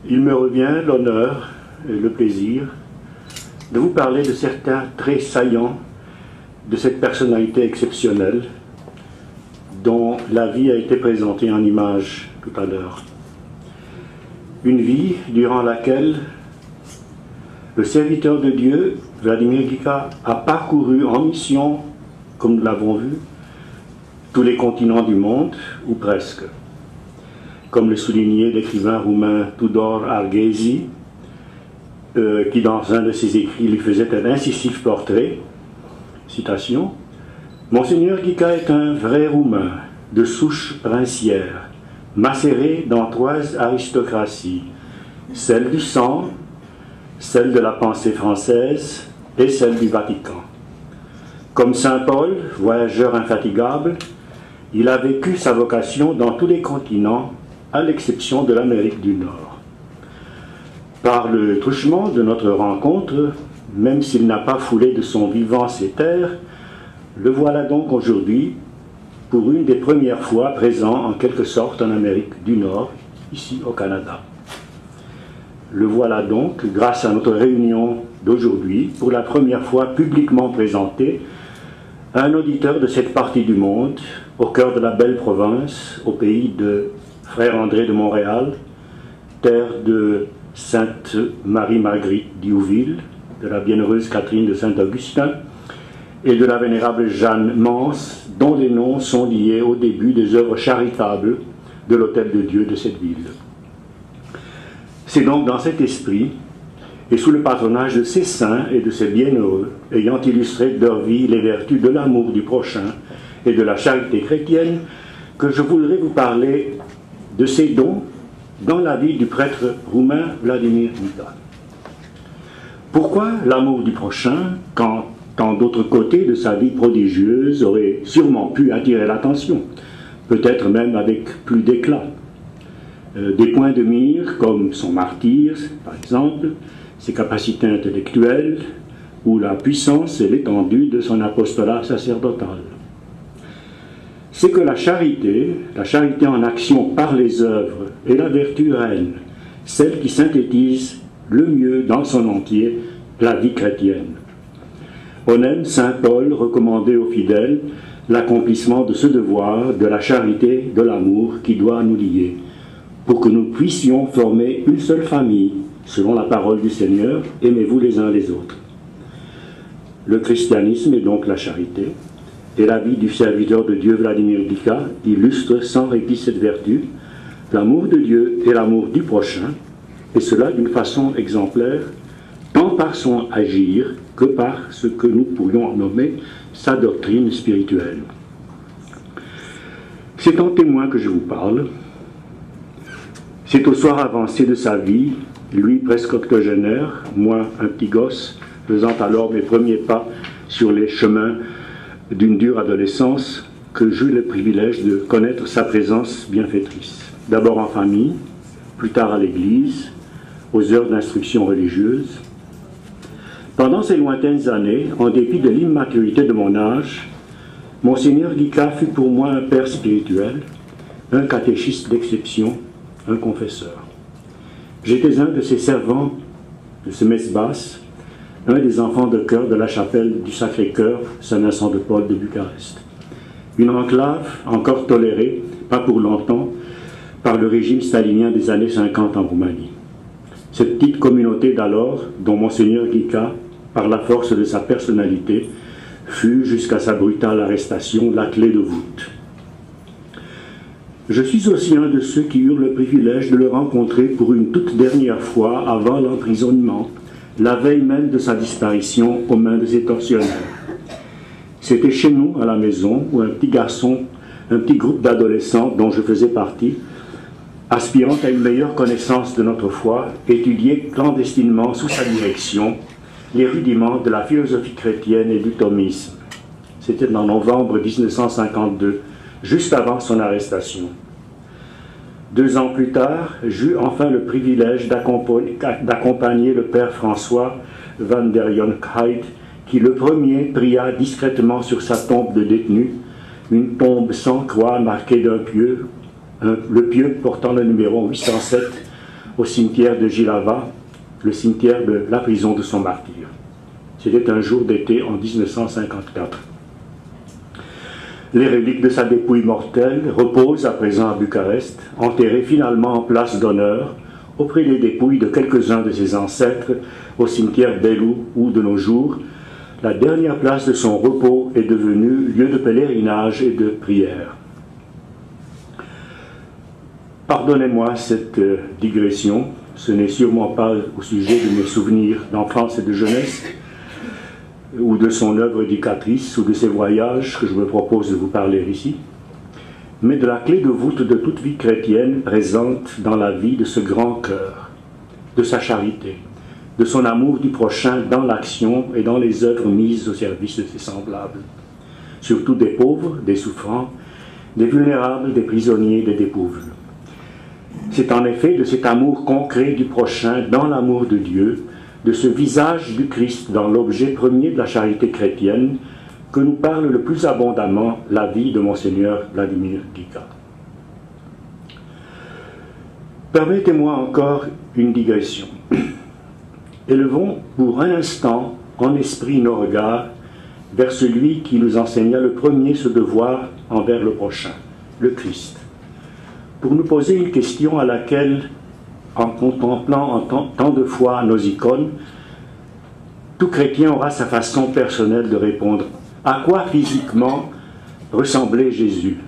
Il me revient l'honneur et le plaisir de vous parler de certains traits saillants de cette personnalité exceptionnelle dont la vie a été présentée en images tout à l'heure. Une vie durant laquelle le serviteur de Dieu, Vladimir Guica, a parcouru en mission, comme nous l'avons vu, tous les continents du monde, ou presque. Comme le soulignait l'écrivain roumain Tudor Arghezi, qui dans un de ses écrits lui faisait un incisif portrait, citation, « Monseigneur Guica est un vrai roumain, de souche princière, macéré dans trois aristocraties, celle du sang, celle de la pensée française et celle du Vatican. Comme saint Paul, voyageur infatigable, il a vécu sa vocation dans tous les continents, à l'exception de l'Amérique du Nord. Par le truchement de notre rencontre, même s'il n'a pas foulé de son vivant ces terres, le voilà donc aujourd'hui, pour une des premières fois présent en quelque sorte en Amérique du Nord, ici au Canada. Le voilà donc, grâce à notre réunion d'aujourd'hui, pour la première fois publiquement présenté, un auditeur de cette partie du monde, au cœur de la belle province, au pays de Frère André de Montréal, terre de Sainte Marie-Marguerite d'Youville, de la bienheureuse Catherine de Saint-Augustin et de la vénérable Jeanne Mance, dont les noms sont liés au début des œuvres charitables de l'Hôtel de Dieu de cette ville. C'est donc dans cet esprit, et sous le patronage de ces saints et de ces bienheureux, ayant illustré de leur vie les vertus de l'amour du prochain et de la charité chrétienne, que je voudrais vous parler de ces dons dans la vie du prêtre roumain Vladimir Guica. Pourquoi l'amour du prochain, quand tant d'autres côtés de sa vie prodigieuse auraient sûrement pu attirer l'attention, peut-être même avec plus d'éclat? Des points de mire comme son martyre, par exemple, ses capacités intellectuelles, ou la puissance et l'étendue de son apostolat sacerdotal. C'est que la charité en action par les œuvres, est la vertu reine, celle qui synthétise le mieux dans son entier la vie chrétienne. On aime saint Paul recommander aux fidèles l'accomplissement de ce devoir de la charité, de l'amour qui doit nous lier, pour que nous puissions former une seule famille, selon la parole du Seigneur, aimez-vous les uns les autres. Le christianisme est donc la charité, et la vie du serviteur de Dieu Vladimir Guica illustre sans répit cette vertu, l'amour de Dieu et l'amour du prochain, et cela d'une façon exemplaire, tant par son agir que par ce que nous pourrions nommer sa doctrine spirituelle. C'est en témoin que je vous parle. C'est au soir avancé de sa vie, lui presque octogénaire, moi un petit gosse, faisant alors mes premiers pas sur les chemins d'une dure adolescence, que j'eus le privilège de connaître sa présence bienfaitrice. D'abord en famille, plus tard à l'église, aux heures d'instruction religieuse. Pendant ces lointaines années, en dépit de l'immaturité de mon âge, Monseigneur Guica fut pour moi un père spirituel, un catéchiste d'exception, un confesseur. J'étais un de ses servants de ce messe basse, un des enfants de chœur de la chapelle du Sacré-Cœur, Saint-Vincent de Paul de Bucarest. Une enclave encore tolérée, pas pour longtemps, par le régime stalinien des années 50 en Roumanie. Cette petite communauté d'alors, dont Monseigneur Guica, par la force de sa personnalité, fut jusqu'à sa brutale arrestation la clé de voûte. Je suis aussi un de ceux qui eurent le privilège de le rencontrer pour une toute dernière fois avant l'emprisonnement, la veille même de sa disparition aux mains de ses tortionnaires. C'était chez nous, à la maison, où un petit groupe d'adolescents dont je faisais partie, aspirant à une meilleure connaissance de notre foi, étudiait clandestinement sous sa direction les rudiments de la philosophie chrétienne et du thomisme. C'était en novembre 1952, juste avant son arrestation. 2 ans plus tard, j'eus enfin le privilège d'accompagner le père François van der Jonkheid, qui le premier pria discrètement sur sa tombe de détenu, une tombe sans croix marquée d'un pieu, le pieu portant le numéro 807, au cimetière de Jihlava, le cimetière de la prison de son martyr. C'était un jour d'été en 1954. Les reliques de sa dépouille mortelle reposent à présent à Bucarest, enterrées finalement en place d'honneur auprès des dépouilles de quelques-uns de ses ancêtres au cimetière Belou, où de nos jours, la dernière place de son repos est devenue lieu de pèlerinage et de prière. Pardonnez-moi cette digression, ce n'est sûrement pas au sujet de mes souvenirs d'enfance et de jeunesse, ou de son œuvre éducatrice, ou de ses voyages que je me propose de vous parler ici, mais de la clé de voûte de toute vie chrétienne présente dans la vie de ce grand cœur, de sa charité, de son amour du prochain dans l'action et dans les œuvres mises au service de ses semblables, surtout des pauvres, des souffrants, des vulnérables, des prisonniers, des dépourvus. C'est en effet de cet amour concret du prochain dans l'amour de Dieu, de ce visage du Christ dans l'objet premier de la charité chrétienne, que nous parle le plus abondamment la vie de Monseigneur Vladimir Guica. Permettez-moi encore une digression. Élevons pour un instant en esprit nos regards vers celui qui nous enseigna le premier ce devoir envers le prochain, le Christ, pour nous poser une question à laquelle, en contemplant tant de fois nos icônes, tout chrétien aura sa façon personnelle de répondre. À quoi physiquement ressemblait Jésus?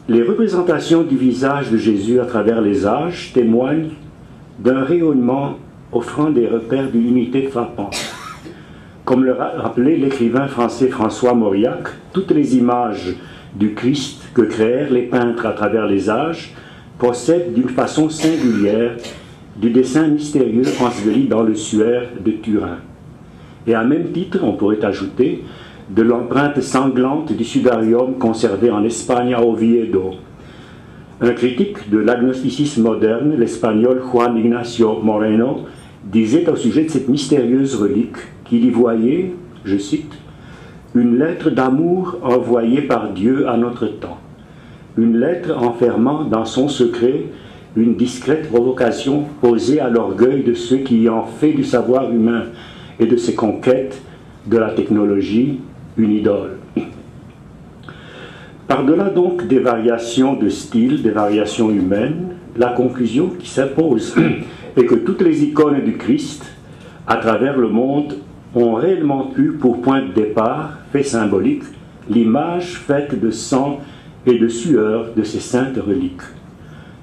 Les représentations du visage de Jésus à travers les âges témoignent d'un rayonnement offrant des repères d'une unité frappante. Comme le rappelait l'écrivain français François Mauriac, toutes les images du Christ que créèrent les peintres à travers les âges procèdent d'une façon singulière du dessin mystérieux enseveli dans le suaire de Turin. Et à même titre, on pourrait ajouter de l'empreinte sanglante du sudarium conservé en Espagne à Oviedo. Un critique de l'agnosticisme moderne, l'espagnol Juan Ignacio Moreno, disait au sujet de cette mystérieuse relique qu'il y voyait, je cite, « une lettre d'amour envoyée par Dieu à notre temps, une lettre enfermant dans son secret une discrète provocation posée à l'orgueil de ceux qui ont fait du savoir humain et de ses conquêtes de la technologie une idole. » Par-delà donc des variations de style, des variations humaines, la conclusion qui s'impose est que toutes les icônes du Christ, à travers le monde, ont réellement eu pour point de départ, fait symbolique, l'image faite de sang et de sueur de ces saintes reliques.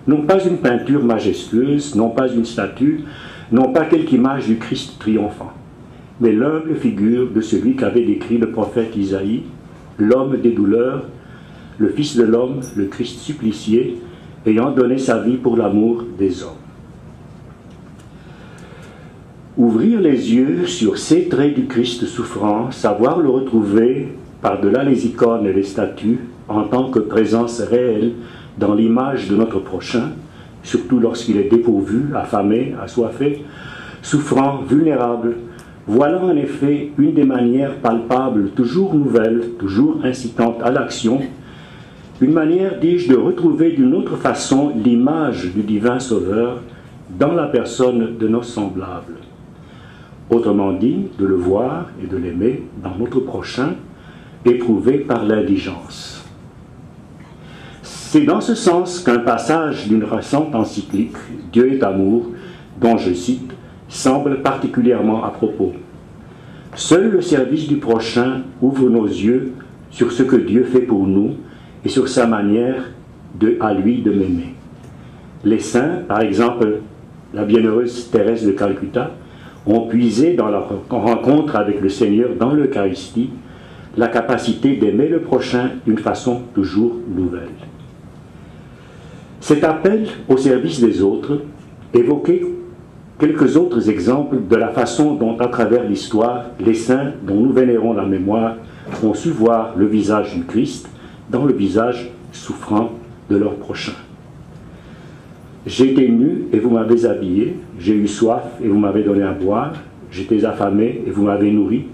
Non pas une peinture majestueuse, non pas une statue, non pas quelque image du Christ triomphant, mais l'humble figure de celui qu'avait décrit le prophète Isaïe, l'homme des douleurs, le Fils de l'homme, le Christ supplicié, ayant donné sa vie pour l'amour des hommes. Ouvrir les yeux sur ces traits du Christ souffrant, savoir le retrouver par-delà les icônes et les statues, en tant que présence réelle dans l'image de notre prochain, surtout lorsqu'il est dépourvu, affamé, assoiffé, souffrant, vulnérable. Voilà en effet une des manières palpables, toujours nouvelles, toujours incitantes à l'action, une manière, dis-je, de retrouver d'une autre façon l'image du divin Sauveur dans la personne de nos semblables. Autrement dit, de le voir et de l'aimer dans notre prochain, éprouvé par l'indigence. C'est dans ce sens qu'un passage d'une récente encyclique, Dieu est amour, dont je cite, semble particulièrement à propos. Seul le service du prochain ouvre nos yeux sur ce que Dieu fait pour nous et sur sa manière à lui de m'aimer. Les saints, par exemple la bienheureuse Thérèse de Calcutta, ont puisé dans leur rencontre avec le Seigneur dans l'Eucharistie la capacité d'aimer le prochain d'une façon toujours nouvelle. Cet appel au service des autres évoquait quelques autres exemples de la façon dont, à travers l'histoire, les saints dont nous vénérons la mémoire ont su voir le visage du Christ dans le visage souffrant de leur prochain. J'étais nu et vous m'avez habillé, j'ai eu soif et vous m'avez donné à boire, j'étais affamé et vous m'avez nourri.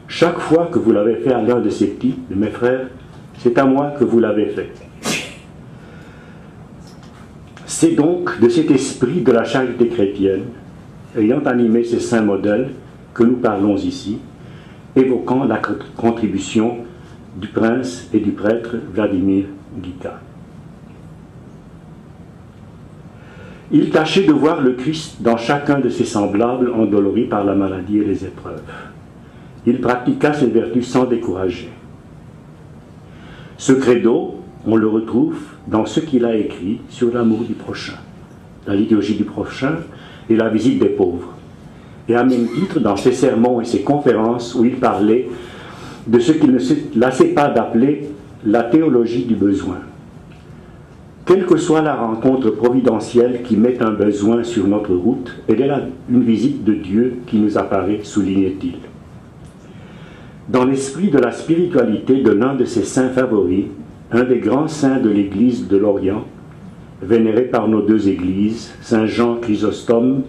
Chaque fois que vous l'avez fait à l'un de ces petits, de mes frères, c'est à moi que vous l'avez fait. C'est donc de cet esprit de la charité chrétienne, ayant animé ces saints modèles, que nous parlons ici, évoquant la contribution du prince et du prêtre Vladimir Guica. Il tâchait de voir le Christ dans chacun de ses semblables endoloris par la maladie et les épreuves. Il pratiqua ses vertus sans décourager. Ce credo, on le retrouve dans ce qu'il a écrit sur l'amour du prochain, la liturgie du prochain et la visite des pauvres. Et à même titre dans ses sermons et ses conférences où il parlait de ce qu'il ne se lassait pas d'appeler la théologie du besoin. Quelle que soit la rencontre providentielle qui met un besoin sur notre route, elle est là une visite de Dieu qui nous apparaît, soulignait-il. Dans l'esprit de la spiritualité de l'un de ses saints favoris, un des grands saints de l'Église de l'Orient, vénéré par nos deux églises, Saint Jean Chrysostome,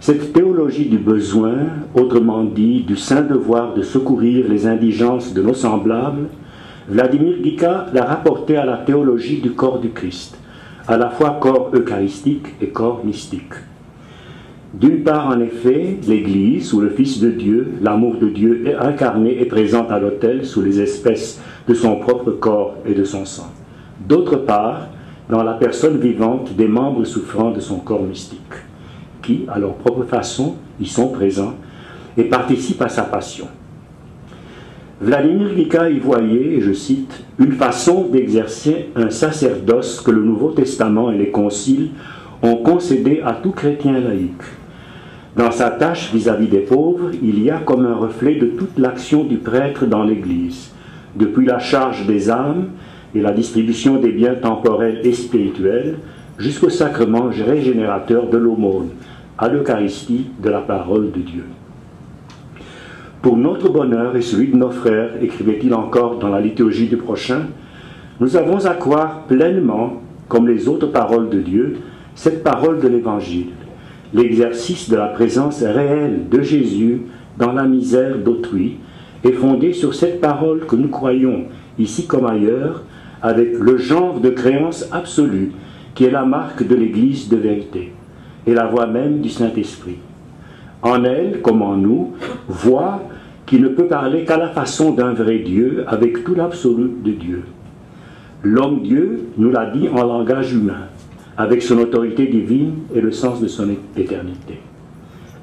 cette théologie du besoin, autrement dit du saint devoir de secourir les indigences de nos semblables, Vladimir Guica l'a rapporté à la théologie du corps du Christ, à la fois corps eucharistique et corps mystique. D'une part, en effet, l'Église, ou le Fils de Dieu, l'amour de Dieu est incarné et présent à l'autel sous les espèces de son propre corps et de son sang. D'autre part, dans la personne vivante des membres souffrants de son corps mystique, qui, à leur propre façon, y sont présents et participent à sa passion. Vladimir Guica y voyait, et je cite, une façon d'exercer un sacerdoce que le Nouveau Testament et les conciles ont concédé à tout chrétien laïque. Dans sa tâche vis-à-vis des pauvres, il y a comme un reflet de toute l'action du prêtre dans l'Église, depuis la charge des âmes et la distribution des biens temporels et spirituels, jusqu'au sacrement régénérateur de l'aumône, à l'Eucharistie de la parole de Dieu. Pour notre bonheur et celui de nos frères, écrivait-il encore dans la liturgie du prochain, nous avons à croire pleinement, comme les autres paroles de Dieu, cette parole de l'Évangile, l'exercice de la présence réelle de Jésus dans la misère d'autrui, est fondé sur cette parole que nous croyons, ici comme ailleurs, avec le genre de créance absolue, qui est la marque de l'Église de vérité, et la voix même du Saint-Esprit. En elle, comme en nous, voix qui ne peut parler qu'à la façon d'un vrai Dieu, avec tout l'absolu de Dieu. L'homme-Dieu nous l'a dit en langage humain, avec son autorité divine et le sens de son éternité.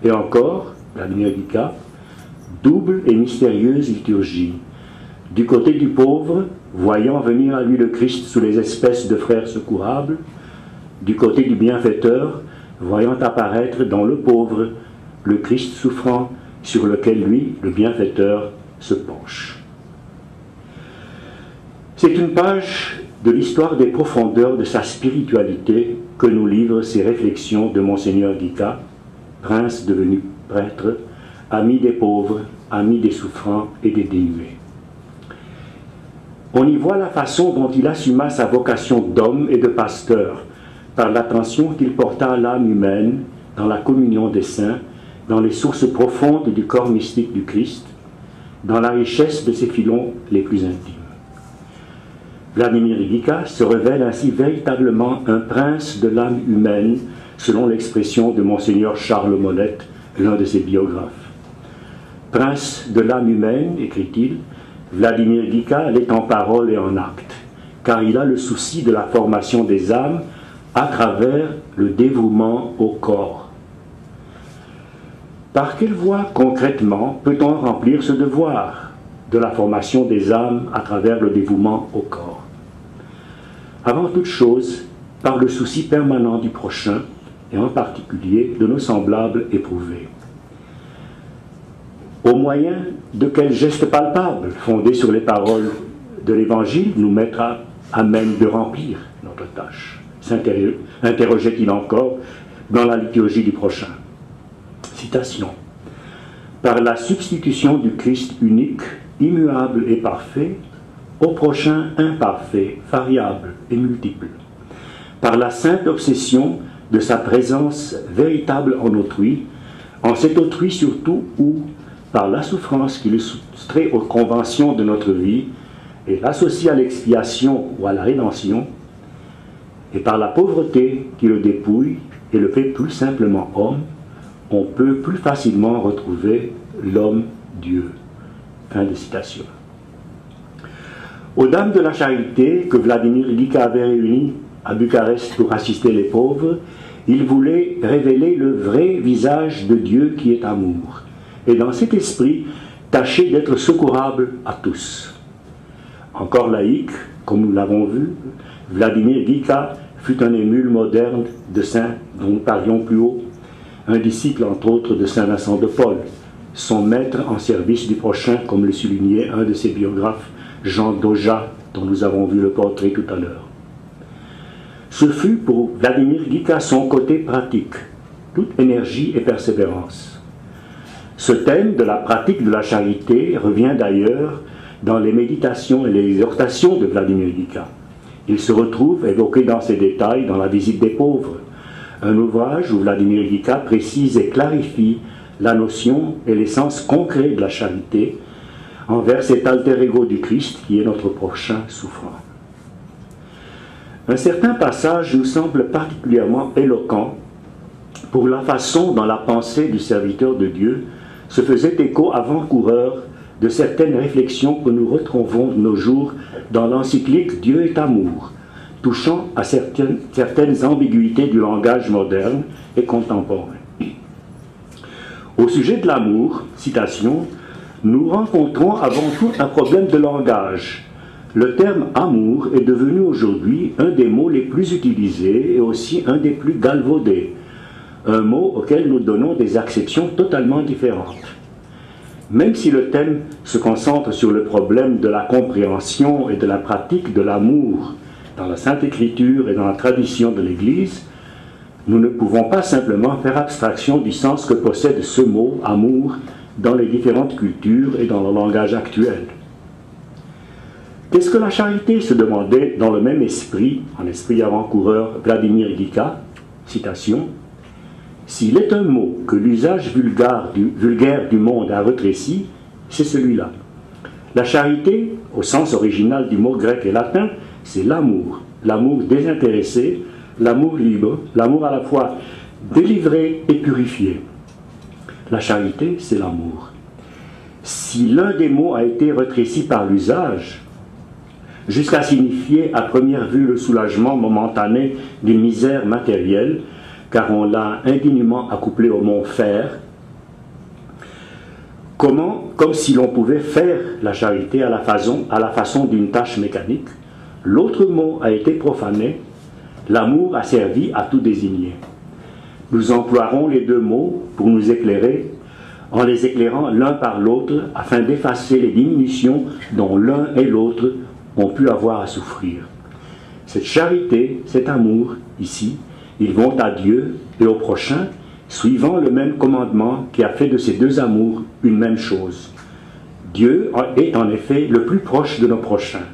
Et encore, Vladimir Guica, double et mystérieuse liturgie. Du côté du pauvre, voyant venir à lui le Christ sous les espèces de frères secourables, du côté du bienfaiteur, voyant apparaître dans le pauvre le Christ souffrant sur lequel lui, le bienfaiteur, se penche. C'est une page de l'histoire des profondeurs de sa spiritualité que nous livrent ces réflexions de Monseigneur Guica, prince devenu prêtre, ami des pauvres, ami des souffrants et des dénués. On y voit la façon dont il assuma sa vocation d'homme et de pasteur, par l'attention qu'il porta à l'âme humaine dans la communion des saints, dans les sources profondes du corps mystique du Christ, dans la richesse de ses filons les plus intimes. Vladimir Guica se révèle ainsi véritablement un prince de l'âme humaine, selon l'expression de Monseigneur Charles Molette, l'un de ses biographes. Prince de l'âme humaine, écrit-il, Vladimir Guica l'est en parole et en acte, car il a le souci de la formation des âmes à travers le dévouement au corps. Par quelle voie, concrètement, peut-on remplir ce devoir de la formation des âmes à travers le dévouement au corps? Avant toute chose, par le souci permanent du prochain, et en particulier de nos semblables éprouvés. Au moyen de quels gestes palpables, fondés sur les paroles de l'Évangile, nous mettre à même de remplir notre tâche, interrogeait-il encore dans la liturgie du prochain. Citation. Par la substitution du Christ unique, immuable et parfait, au prochain imparfait, variable et multiple. Par la sainte obsession de sa présence véritable en autrui, en cet autrui surtout où, par la souffrance qui le soustrait aux conventions de notre vie et l'associe à l'expiation ou à la rédemption, Et par la pauvreté qui le dépouille et le fait plus simplement homme, on peut plus facilement retrouver l'homme-Dieu. Fin de citation. Aux Dames de la Charité que Vladimir Glica avait réunies à Bucarest pour assister les pauvres, il voulait révéler le vrai visage de Dieu qui est amour, et dans cet esprit, tâcher d'être secourable à tous. Encore laïque, comme nous l'avons vu, Vladimir Glica fut un émule moderne de saint dont nous parlions plus haut, un disciple entre autres de saint Vincent de Paul, son maître en service du prochain, comme le soulignait un de ses biographes, Jean Doja, dont nous avons vu le portrait tout à l'heure. Ce fut pour Vladimir Glica son côté pratique, toute énergie et persévérance. Ce thème de la pratique de la charité revient d'ailleurs dans les méditations et les exhortations de Vladimir Glica. Il se retrouve évoqué dans ses détails dans La visite des pauvres, un ouvrage où Vladimir Glica précise et clarifie la notion et l'essence concrète de la charité envers cet alter ego du Christ qui est notre prochain souffrant. Un certain passage nous semble particulièrement éloquent pour la façon dont la pensée du serviteur de Dieu se faisait écho avant-coureur de certaines réflexions que nous retrouvons de nos jours dans l'encyclique Dieu est amour, touchant à certaines ambiguïtés du langage moderne et contemporain. Au sujet de l'amour, citation, nous rencontrons avant tout un problème de langage. Le terme amour est devenu aujourd'hui un des mots les plus utilisés et aussi un des plus galvaudés, un mot auquel nous donnons des acceptions totalement différentes. Même si le thème se concentre sur le problème de la compréhension et de la pratique de l'amour dans la Sainte Écriture et dans la tradition de l'Église, nous ne pouvons pas simplement faire abstraction du sens que possède ce mot « amour » dans les différentes cultures et dans le langage actuel. Qu'est-ce que la charité, se demandait dans le même esprit, en esprit avant-coureur, Vladimir Glica, citation, « S'il est un mot que l'usage vulgaire du monde a rétréci, c'est celui-là. La charité, au sens original du mot grec et latin, c'est l'amour, l'amour désintéressé, l'amour libre, l'amour à la fois délivré et purifié. La charité, c'est l'amour. Si l'un des mots a été rétréci par l'usage, jusqu'à signifier à première vue le soulagement momentané d'une misère matérielle, car on l'a indéniement accouplé au mot « faire », comme si l'on pouvait faire la charité à la façon d'une tâche mécanique, l'autre mot a été profané, l'amour a servi à tout désigner. Nous emploierons les deux mots pour nous éclairer, en les éclairant l'un par l'autre, afin d'effacer les diminutions dont l'un et l'autre ont pu avoir à souffrir. Cette charité, cet amour, ici, ils vont à Dieu et au prochain, suivant le même commandement qui a fait de ces deux amours une même chose. Dieu est en effet le plus proche de nos prochains.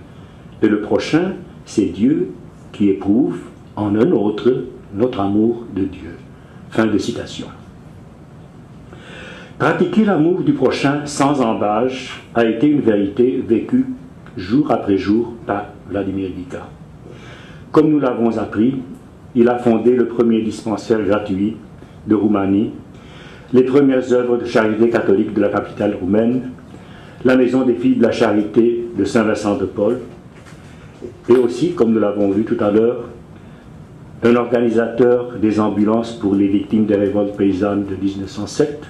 Et le prochain, c'est Dieu qui éprouve en un autre notre amour de Dieu. Fin de citation. Pratiquer l'amour du prochain sans embâche a été une vérité vécue jour après jour par Vladimir Glica. Comme nous l'avons appris, il a fondé le premier dispensaire gratuit de Roumanie, les premières œuvres de charité catholique de la capitale roumaine, la maison des filles de la charité de Saint-Vincent de Paul, et aussi, comme nous l'avons vu tout à l'heure, un organisateur des ambulances pour les victimes des révoltes paysannes de 1907.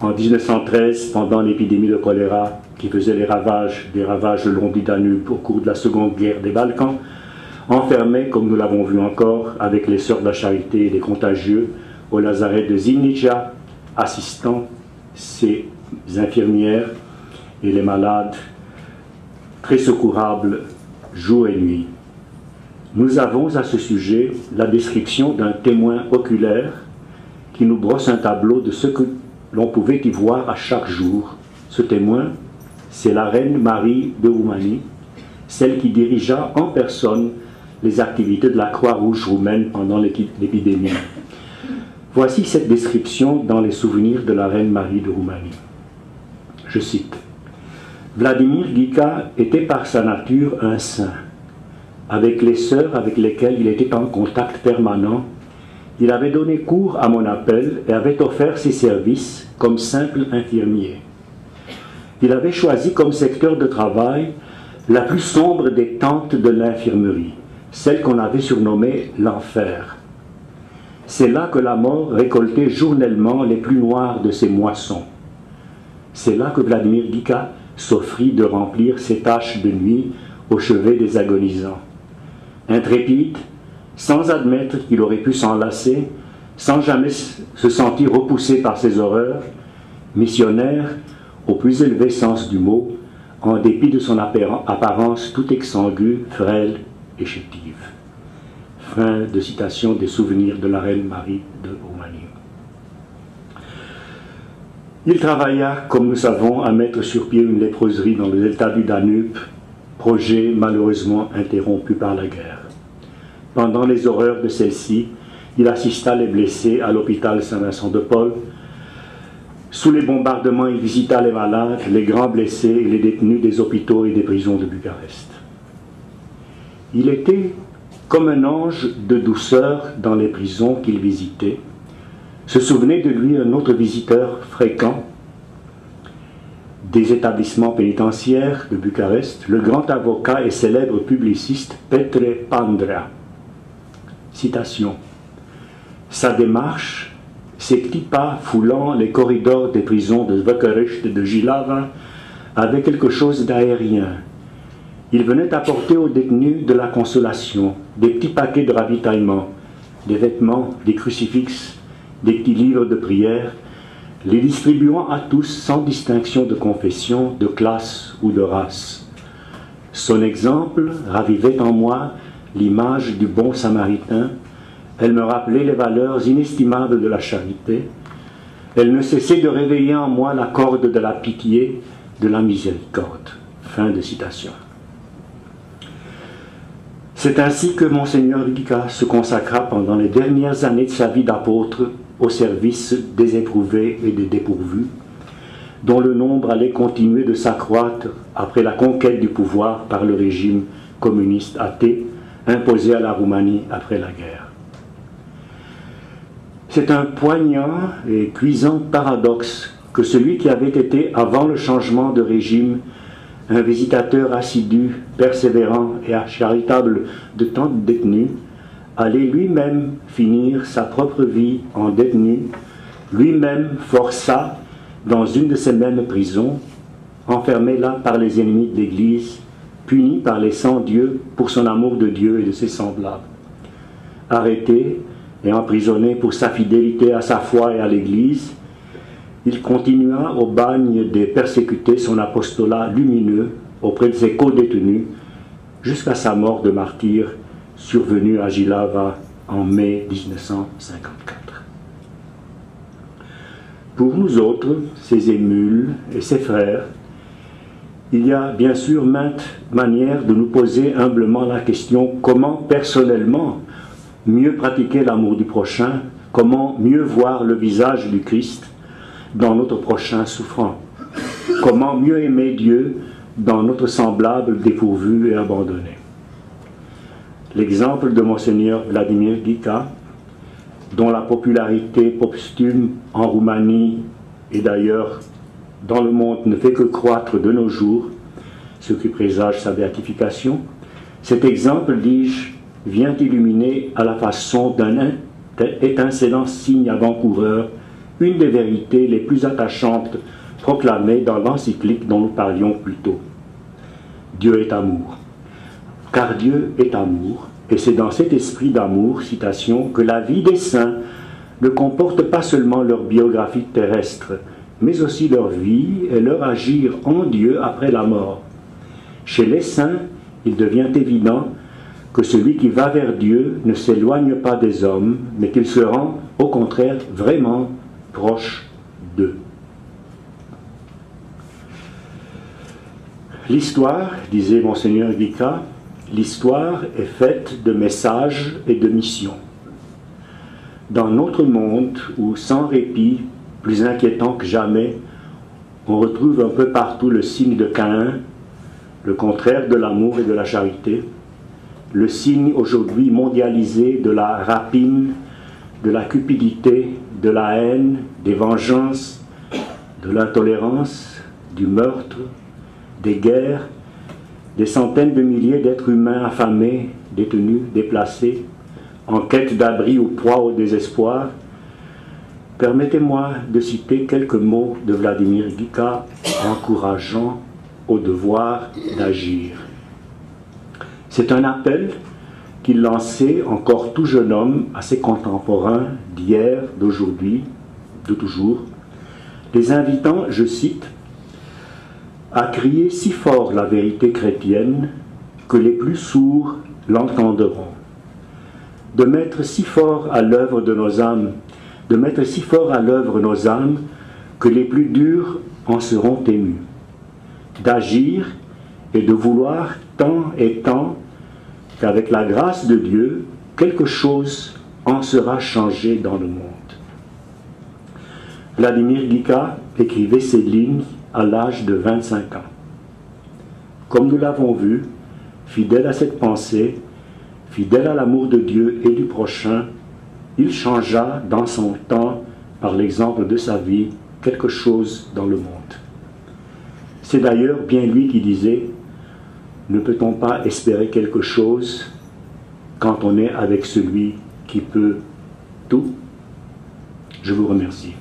En 1913, pendant l'épidémie de choléra qui faisait des ravages le long du Danube au cours de la Seconde Guerre des Balkans, enfermé, comme nous l'avons vu encore, avec les Sœurs de la Charité et les contagieux, au lazaret de Zimnica, assistant ces infirmières et les malades, très secourables jour et nuit. Nous avons à ce sujet la description d'un témoin oculaire qui nous brosse un tableau de ce que l'on pouvait y voir à chaque jour. Ce témoin, c'est la reine Marie de Roumanie, celle qui dirigea en personne les activités de la Croix-Rouge roumaine pendant l'épidémie. Voici cette description dans les souvenirs de la reine Marie de Roumanie. Je cite, « Vladimir Glica était par sa nature un saint. avec les sœurs avec lesquelles il était en contact permanent, il avait donné cours à mon appel et avait offert ses services comme simple infirmier. Il avait choisi comme secteur de travail la plus sombre des tentes de l'infirmerie, celle qu'on avait surnommée l'enfer. C'est là que la mort récoltait journellement les plus noirs de ses moissons. C'est là que Vladimir Guica s'offrit de remplir ses tâches de nuit au chevet des agonisants. Intrépide, sans admettre qu'il aurait pu s'en lasser, sans jamais se sentir repoussé par ses horreurs, missionnaire au plus élevé sens du mot, en dépit de son apparence tout exsangue, frêle et chétive. Fin de citation des souvenirs de la reine Marie de Roumanie. Il travailla, comme nous savons, à mettre sur pied une léproserie dans le delta du Danube, projet malheureusement interrompu par la guerre. Pendant les horreurs de celle-ci, il assista les blessés à l'hôpital Saint-Vincent-de-Paul. Sous les bombardements, il visita les malades, les grands blessés et les détenus des hôpitaux et des prisons de Bucarest. Il était comme un ange de douceur dans les prisons qu'il visitait. Se souvenait de lui un autre visiteur fréquent des établissements pénitentiaires de Bucarest, le grand avocat et célèbre publiciste Petre Pandrea. Citation. Sa démarche, ses petits pas foulant les corridors des prisons de Bucarest et de Jihlava, avaient quelque chose d'aérien. Il venait apporter aux détenus de la consolation, des petits paquets de ravitaillement, des vêtements, des crucifixes, des petits livres de prière, les distribuant à tous sans distinction de confession, de classe ou de race. Son exemple ravivait en moi l'image du bon samaritain. Elle me rappelait les valeurs inestimables de la charité. Elle ne cessait de réveiller en moi la corde de la pitié, de la miséricorde. Fin de citation. C'est ainsi que Monseigneur Guica se consacra pendant les dernières années de sa vie d'apôtre au service des éprouvés et des dépourvus, dont le nombre allait continuer de s'accroître après la conquête du pouvoir par le régime communiste athée imposé à la Roumanie après la guerre. C'est un poignant et cuisant paradoxe que celui qui avait été, avant le changement de régime, un visitateur assidu, persévérant et charitable de tant de détenus, allait lui-même finir sa propre vie en détenu, lui-même forçat dans une de ces mêmes prisons, enfermé là par les ennemis de l'Église, puni par les sans-dieux pour son amour de Dieu et de ses semblables. Arrêté et emprisonné pour sa fidélité à sa foi et à l'Église, il continua au bagne des persécutés son apostolat lumineux auprès de ses co-détenus jusqu'à sa mort de martyr survenue à Jihlava en mai 1954. Pour nous autres, ses émules et ses frères, il y a bien sûr maintes manières de nous poser humblement la question comment personnellement mieux pratiquer l'amour du prochain, comment mieux voir le visage du Christ dans notre prochain souffrant, comment mieux aimer Dieu dans notre semblable dépourvu et abandonné. L'exemple de Monseigneur Vladimir Guica, dont la popularité posthume en Roumanie et d'ailleurs dans le monde ne fait que croître de nos jours, ce qui présage sa béatification, cet exemple, dis-je, vient illuminer à la façon d'un étincelant signe avant-coureur une des vérités les plus attachantes proclamées dans l'encyclique dont nous parlions plus tôt. Dieu est amour. Car Dieu est amour, et c'est dans cet esprit d'amour, citation, que la vie des saints ne comporte pas seulement leur biographie terrestre, mais aussi leur vie et leur agir en Dieu après la mort. Chez les saints, il devient évident que celui qui va vers Dieu ne s'éloigne pas des hommes, mais qu'il se rend, au contraire, vraiment proche d'eux. L'histoire, disait Monseigneur Guica, l'histoire est faite de messages et de missions. Dans notre monde où, sans répit, plus inquiétant que jamais, on retrouve un peu partout le signe de Caïn, le contraire de l'amour et de la charité, le signe aujourd'hui mondialisé de la rapine, de la cupidité, de la haine, des vengeances, de l'intolérance, du meurtre, des guerres, des centaines de milliers d'êtres humains affamés, détenus, déplacés, en quête d'abri ou proie au désespoir. Permettez-moi de citer quelques mots de Vladimir Guica encourageant au devoir d'agir. C'est un appel qu'il lançait encore tout jeune homme à ses contemporains d'hier, d'aujourd'hui, de toujours, les invitant, je cite, à crier si fort la vérité chrétienne que les plus sourds l'entendront, de mettre si fort à l'œuvre de nos âmes, de mettre si fort à l'œuvre nos âmes que les plus durs en seront émus, d'agir et de vouloir tant et tant qu'avec la grâce de Dieu, quelque chose en sera changé dans le monde. Vladimir Guica écrivait ces lignes à l'âge de 25 ans. Comme nous l'avons vu, fidèle à cette pensée, fidèle à l'amour de Dieu et du prochain, il changea dans son temps, par l'exemple de sa vie, quelque chose dans le monde. C'est d'ailleurs bien lui qui disait « Ne peut-on pas espérer quelque chose quand on est avec celui qui peut tout ?» Je vous remercie.